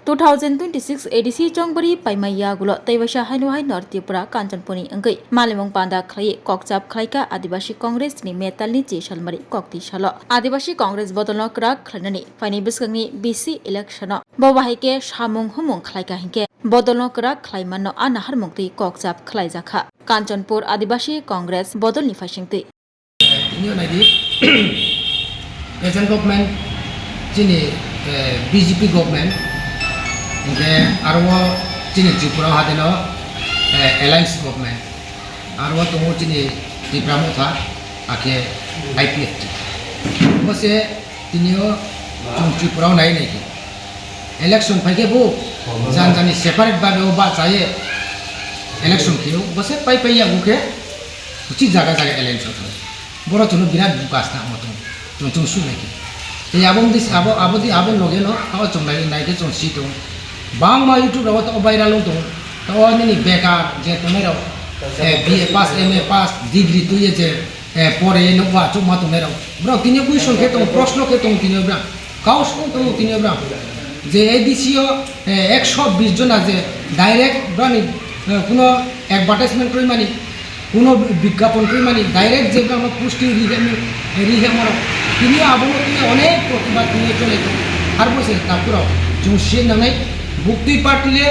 2026 ADC Jongbari Paimaya Gulo Taibasha Hanuhai North Tripura Kanchanpuni Angkai Malimong Panda Khlai Kokchap Khlaika Adivasi Congress ni Metal ni Chalmari Kokti Shalo Adivasi Congress Bodolno Krak Khlani Fani Biskangni BC election Bawahike Shamung Humung Khlaika Hinke Bodolno Krak Khlaimano Anahar Mukti Kokchap Khlai Jakha Kanchanpur Adivasi Congress Bodolni Fashingti Present government chini BJP government inke arwa chini Tripura hadeno alliance government arwa tomo chini Tripura motha ake IPF bose tinio chung Tripura nai nei ki election phage bu jan jani separate ba ba chaye election kiyo bose pai pai ya buke uchi jaga jaga election boro tono birat bukas na moto chung su nei ki te abong dis abong loge no aw chung nai ke chung si to bang ma YouTube ro to viral to ni bekar je to mero BA pass MA pass degree tu ye je pore no wa chung ma to mero bro tinyo question ke to proshno ke to tinyo bra kaus ko to tinyo bra je ADC 120 জন আছে direct brownie কোনো advertisement করি মানি কোনো বিজ্ঞাপন করি মানি direct যে আমরা পুষ্টি রিহেমর তিনি আবনতি অনেক প্রতিবাদ নিয়ে চলে আর বসে তারপর জুসে নামাই বুকটি পার্টিলে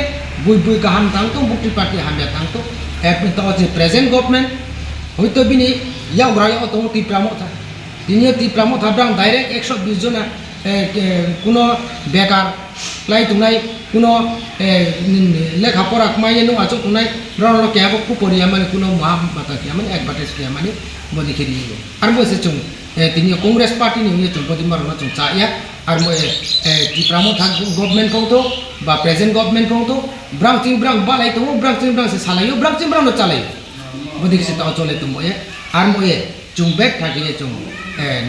বই বই গাহাম তাংতো বুকটি পার্টি হামিয়া তাংতো এপনি তো যে প্রেজেন্ট গভর্নমেন্ট হয়তো বিনি ইয়া গ্রায় তো টিপ্রামো থা তিনি টিপ্রামো থাব্রাং ডাইরেক্ট 120 জন কোনো বেকার লাই তুনাই কোনো লেখাপড়া কমাইয়ে নো আছো তুনাই রণ কেব কুপরিয়া মানে কোনো মা মাতা কি মানে অ্যাডভার্টাইজ কি মানে বদি খেলি আর বসে চুং তিনি কংগ্রেস পার্টি নিয়ে চুং বদি মারনা চুং চাইয়া আর মই টিপ্রামো থাক গভর্নমেন্ট কওতো বা প্রেজেন্ট গভর্নমেন্ট কওতো ব্রাং চিং ব্রাং বালাই তো ব্রাং চিং ব্রাং সে সালাইও ব্রাং চিং ব্রাং চালাই বদি কিছু তাও চলে তো মই আর মই চুং বেক থাকিয়ে চুং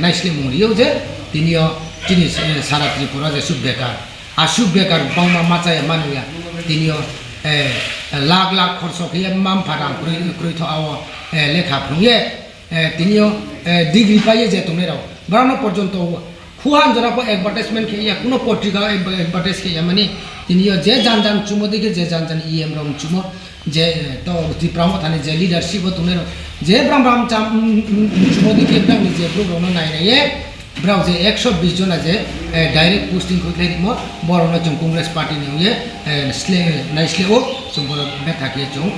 নাইসলি মুরিও যে তিনিও তিনি সারা ত্রিপুরা যে সুবেকার আর সুবেকার বাংমা মাচায় মানুয়া তিনিও লাখ লাখ খরচ খেয়ে মাম ফাটাম ক্রই থাও লেখা ভুঁয়ে তিনিও ডিগ্রি পাইয়ে যে তোমরাও বারানো পর্যন্ত খুহান জনাকো অ্যাডভার্টাইজমেন্ট খেয়ে কোনো পত্রিকা অ্যাডভার্টাইজ খেয়ে মানে তিনিও যে জান জান চুমো দিকে যে জান জান ইএম রং চুমো যে তো ত্রিপুরা থানে যে লিডারশিপ তোমরা যে ব্রাম ব্রাম চাম চুমো দিকে ব্রাম যে প্রোগ্রাম নাই নাই ব্রাউ যে 120 জন আছে ডাইরেক্ট পোস্টিং করতে দিমো বড় না চুম কংগ্রেস পার্টি নিয়ে স্লে নাইসলে ও চুম বড় বে থাকে চুম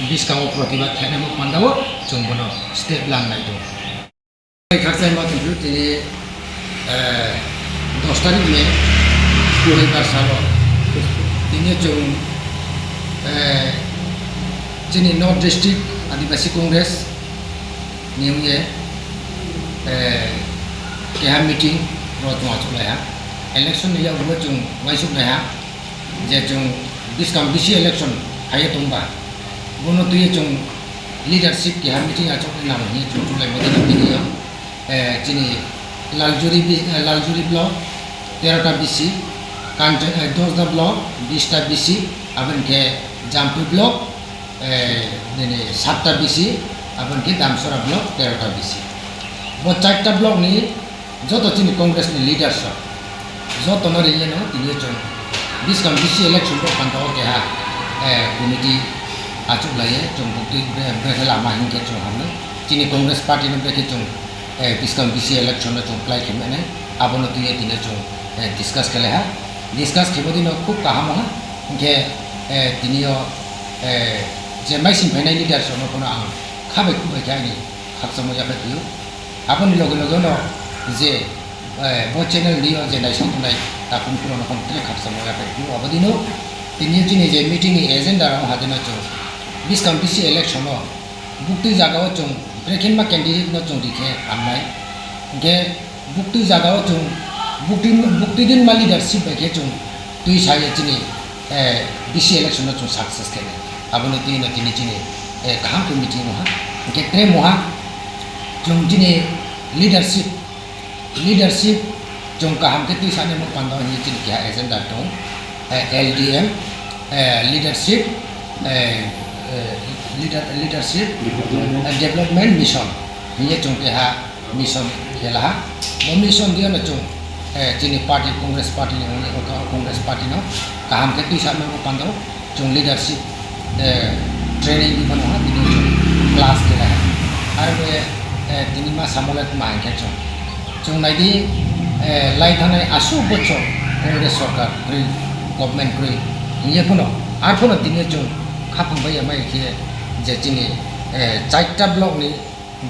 ডিসকাউ প্রতিবাদ খানে মো পান্দাও চুম বড় স্টেপ লাম নাই তো খারসাই মা চুম তিনি 10 তারিখ মে 2000 সাল তিনি চুম যিনি নর্থ ডিস্ট্রিক্ট আদিবাসী কংগ্রেস নিয়ে केहा मीटिंग रोजमा चुलाया इलेक्शन या वो जों वाइसुक नया जे जों बिसकाम बिसि इलेक्शन हाये तुंबा बोनो तुये जों लीडरशिप केहा मीटिंग आचो नाम नि जों चुलाय मदन बिनिया जिनि लालजुरी ब्लॉक 13टा बिसि कांचन 10टा ब्लॉक 20टा बिसि आबन के जामपु ब्लॉक ने 7टा बिसि आबन के दामसरा ब्लॉक 13टा बिसि वो 4टा ब्लॉक नि যত তিনি কংগ্রেস নি লিডারশিপ যত নরিয়ে ন তিনি জন বিসকাম বিসি ইলেকশন তো পান্তাও কে হা কমিটি আচুক লায়ে জং বুকটি বেহেলা মাহিনকে জং হামনে তিনি কংগ্রেস পার্টি নো বেকে জং বিসকাম বিসি ইলেকশন ন জং প্লাই খেমেনে আবনো তুই তিনি জং ডিসকাস কেলে হা ডিসকাস খেবদি ন খুব কাহাম হা কে তিনিও যে মাইসিন ফাইনাল লিডারশিপ ন কোনো আং খাবে খুব জানি খাকসমো যাবে দিও আপনি লগে লগে ন যে বো চ্যানেল দিও যে নাইসন নাই তাকুন পুরো রকম তে খাপসামো যাবে দিও অবদিনো তিনি যিনি যে মিটিং এজেন্ডা রাও হাদিনা চো বিসকাম বিসি ইলেকশন বুকটি জাগাও চং ব্রেকিং মা ক্যান্ডিডেট ন চং দিকে আমনাই গে বুকটি জাগাও চং বুকটি দিন মা লিডারশিপ বেকে চং তুই সাইয়ে যিনি বিসি ইলেকশন চং সাকসেস কেনে আবনো তুই না তিনি যিনি কাহাম কে মিটিং হা গে ত্রে মহা চং যিনি leadership jong kaham ke tu sane mo pandau ni chin kya agenda to LDM leadership development mission ni jong ke ha mission khela mo mission dia na jong chini party Congress party ni Congress party no kaham ke tu sama ko pando jong leadership training di mana ha tini class ke lah arbe tini ma samolat ma ke jong nai di lai thanai asu bocho Congress sarkar kri government kri ye puno ar puno tini jong khapang bai mai ke je chini chaita block ni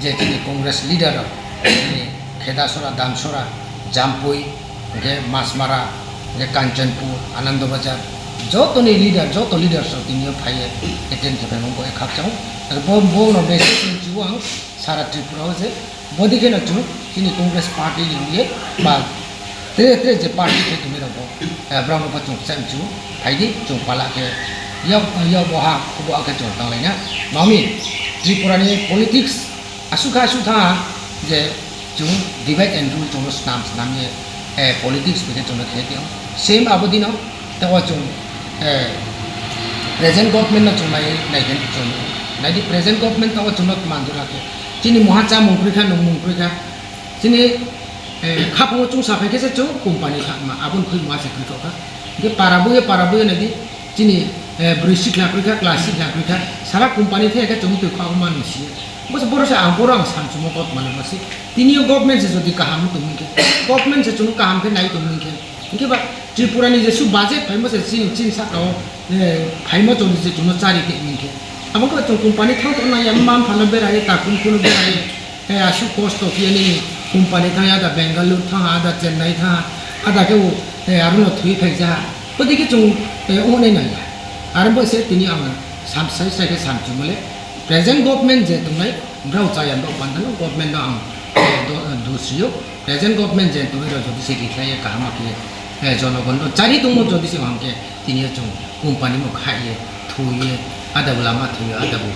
je chini Congress leader ni Khedasora Damsora Jampui ke Masmara ke Kanchanpur Anandabazar joto ni leader joto leaders of tini phai attend ke bang ko khap chang ar bo no basic juang sara tripura je bodi ke na chu tini Congress party ni ye ba tre je party ke tumi ro brown pa chung sam chu phai di chung pala ke yo bo ha ko ba ke chung tang lai na mami tripura ni politics asuka tha je chung divide and rule chung nam ye politics be chung ke ti same abodi no ta wa chung present government na chung nai gen chung nai di present government ta wa chung not man dura ke chini mohacha mungpri kha nong mungpri kha chini khapong chung sa phai ke se chung company kha ma abun khoi ma se kri ka ge parabu na di chini brisik la kri kha classic la kri kha sara company the ka chung tu kha ma ni si bos boros ang borang sam chumo kot man ma si tini government se jodi kaham tu mi ke government se chung kaham ke nai tu mi ke ke ba tripura ni je su budget phai ma se chin sa ka phai ma chung je chung chari ke mi ke amang ko chung company thau to na yam mam phala be rai ta kun be rai asu cost of ye ni company tha ya da Bangalore tha ada Chennai tha ada ke wo aruno thui phai ja bodi ke chung o nei na ya arambo se tini ang sam sai ke sam chumale present government je tumai brau chayan do pandan government na do siyo present government je tumai ro jodi se ki khai ka ma ki jonogon do chari tumo jodi se hamke tini chung company mo khai thuye ada ulama thuye ada bu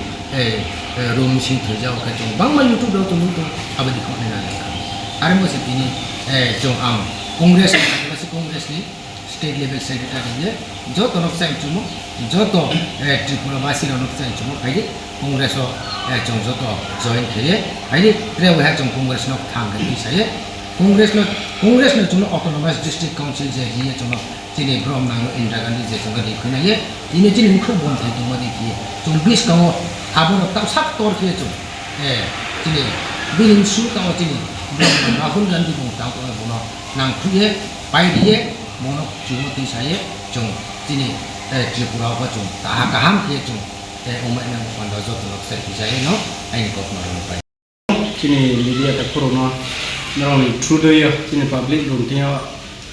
room si thujao ka chung bangma YouTube do tumu to abadi ko na are mo se tini chung ang congress ni state level secretary je joto nok sai chumo joto tripura basi nok sai chumo khai Congress chung joto join kheye ai tre wa chung Congress nok thang ga sai Congress no chung autonomous district council je hi chung chini brom nang Indira Gandhi je chung ga di khuna ye ini chini khu bon thai tu ma di ki chung bis ka abor ta sak tor khye chung chini bilin su ta chini brom Rahul Gandhi bong ta ko bono nang khu ye pai di ye mono chung ti sai chung chini tripura ba chung ta ka ham khye chung umai nang pando joto nok sai ki sai no ai ko ma ro pai chini media ta corona narong through the chini public room tia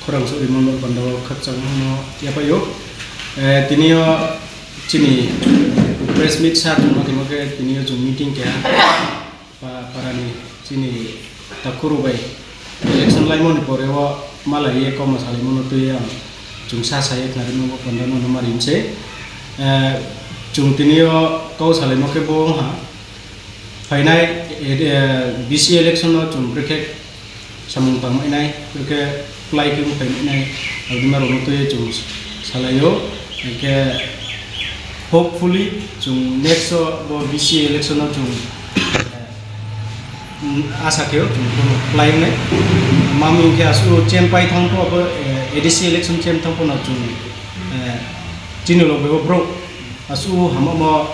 khorang so remember pando khachang no ya pa yo tinio chini press meet sa tu ma ke tinio jo meeting ke parani chini ta kuru bai election lai mon pore wa mala ye ko masale mon tu ya chung sa sai na remember pando no marin se chung tinio ko sale mo ke bo ha final BC election no chung cricket samung pang mai nai ke play ke pang nai aldima ro to ye chung salayo ke hopefully chung next bo BC election no chung asa ke chung play nai mami ke asu chem pai thang to bo ADC election chem thang po na chung chinolo bo bro asu hamamo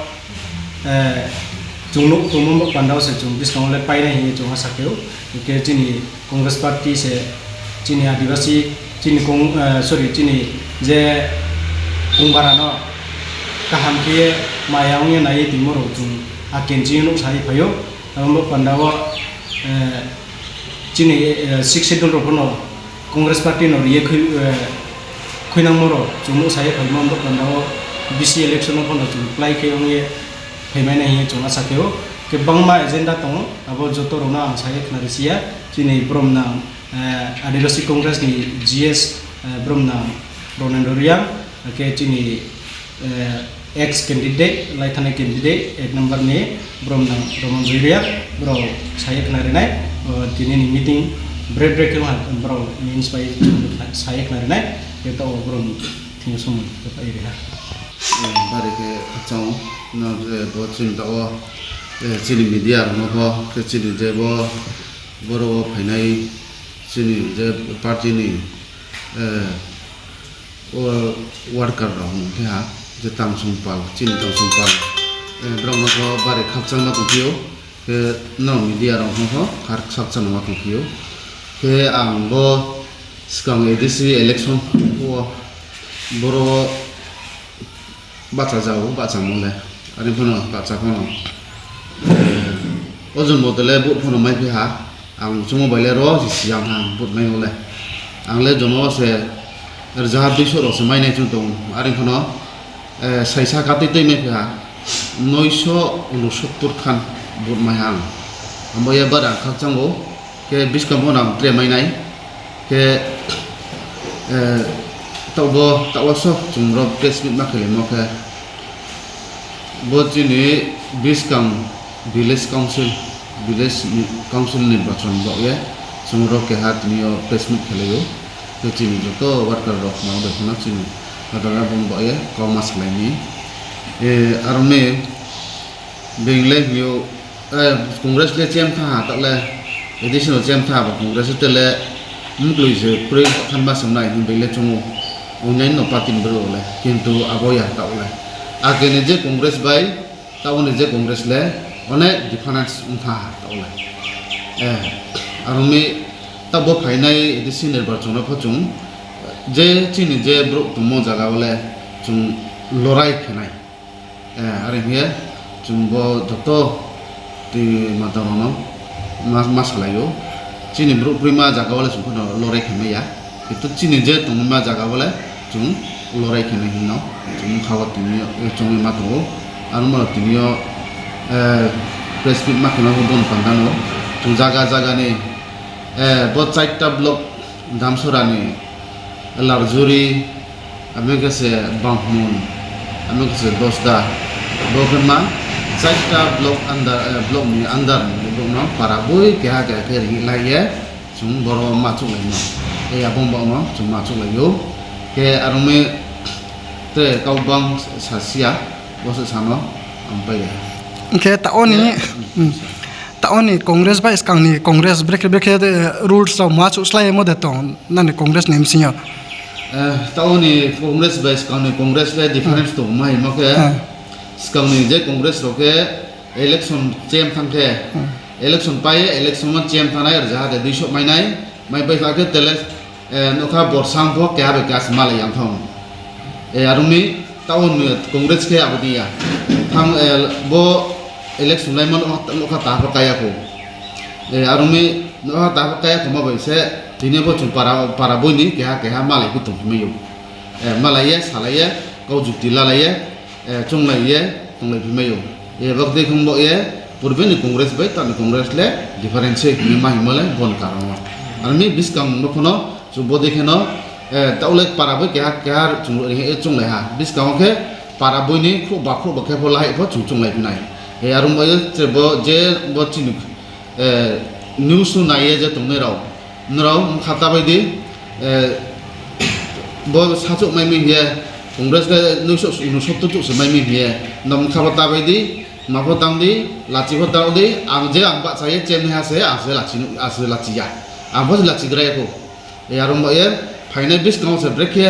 chung no tumo pandau se chung discount le pai nahi chung asa keu ke chini Congress party se chini adivasi chini chini je kungbara no kaham ke mayang ye nai timoro chung akenji no sai phayo ambo pandau chini 6 schedule ro no Congress party no ye khuinang moro chung no sai phayo ambo pandau BC election no phono chung apply ke ye payment nahi chung asa keu ke bangma agenda tong abo joto rona sai knarisia chini bromna adilasi congress ni GS bromna Ronandoria ke chini ex candidate laithane candidate ek number ne bromna Romandoria bro sai knarinai tini ni meeting break ma bro means by sai knarinai ke to brom thing sum pa ira bari ke chong na bo chin da o chini media no ho ke chini je bo boro phainai sini je parti ni worker rong ya je tang sumpal chin tang sumpal brong no ko bare khapchang ma tukiyo ke no media rong ho khar khapchang ma tukiyo ke ang bo skang edisi election ko boro baca jauh baca mulai ari phono baca phono ozon modele but phono mai pha ang sumo baile ro si siang hang but mai mulai ang le jomo se jahar disho ro se mai nei chung tong ari phono saisa kati tei mai pha 969 khan but mai hang ambo ya bara khakchango ke biskam honam tre mai nai ke tawbo tawaso chungro pressmit makhele moke bojini biskam village council nirbachon boye chungro ke hat niyo pressmit kheleyo to chini joto worker rok naw dekhna chini kadara bon boye komas laini arme bengle hiyo congress le chem tha takle additional chem tha ba congress tele mukluise pre khanba samnai bengle chungo onyain no patin bro le kintu aboya taule agene je congress bai taune je congress le one difference untha taule arme tabo phainai edisi nirbachon phachung je chini je bro tumo jaga ole chung lorai khenai are here chung bo joto ti matarono masalayo chini bro prima jaga ole chung no lorai khenai ya itu chini je tungma jaga ole chung lorai khenai hino chung khawa tinio chung mato arma tinio pressmit makna bon pandano chung jaga ni bo chaita block damsorani larjuri amegase bangmun amegase dosda bokema chaita block block ni andar block no paraboi kya laiye chung boro machuk laino abong no chung machuk layo ke arume te kaubang sasia bos sano ampai ke taoni congress ba skang ni congress break de rules so machu slai mo de ton nan congress nim sinyo taoni congress ba skang ni congress le difference to mai mo ke skang ni je congress ro ke election chem thang ke election pai election ma chem thanai ar ja de disho mai nai mai pai la ke tele no kha bor sang bo ke ha be gas mal yang thong arumi taon congress ke abudia thang bo election lai man no kha ta ko kaya ko arumi no ta ko kaya ko ma bai se tine bo chung para boni ke ha malai ku tum me yo malaya salaya kau jukti lalaya chung lai me yo bak de khum bo ye purbe ni congress bai ta ni congress le difference ni ma himale bon karama arumi biskang no khono chu bo dekhe no taule para bai ke ha chung lai ha biskang ke para boni khu ba ke bo lai bo chung lai binai arum boy je bo chinu news naiye je tumne rao nrao khata bai di bo sachu mai mi ye congress le news no sotto chu mai mi ye nam khabata bai di ma pho tang di lachi pho tang di ang je ang ba sai chen ha se ase lachi ya ang bo lachi grai ko arum boy final bis kaung se break ye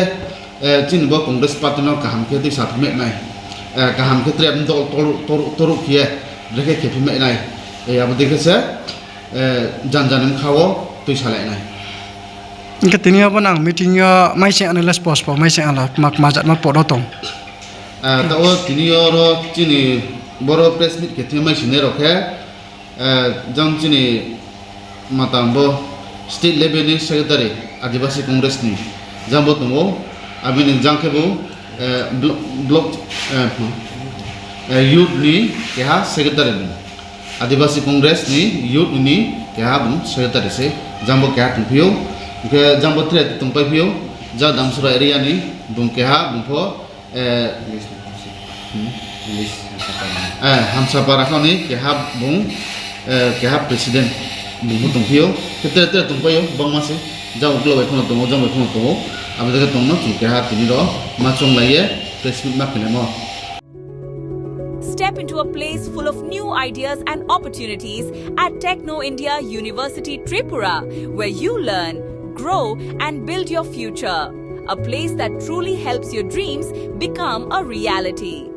chin bo congress party no kaham ke di sat me mai kaham ke trem toru kia reke kepi me nai abu dekhe se janjanim khawo tui salai nai ke tinio bonang meeting yo mai se analysis post po mai se ala mak majat mak podo tong ta o tinio ro chini boro press meet ke themai sine rokhe jang chini matambo state level ni secretary adivasi congress ni jambo tumo abin jangke bo block youth ni keha secretary ni adivasi congress ni youth ni keha bun secretary se jambo keha tumpio ke jambo tre tumpai pio ja damsura area ni bun keha bun pho hamsa para ni keha bun keha president bun tumpio te tumpai bang mase ja uklo bai khono tumo jambo khono tumo abadeke tongno keha tini ro ma chong laiye press meet ma pele mo Step into a place full of new ideas and opportunities at Techno India University Tripura, where you learn, grow, and build your future. A place that truly helps your dreams become a reality.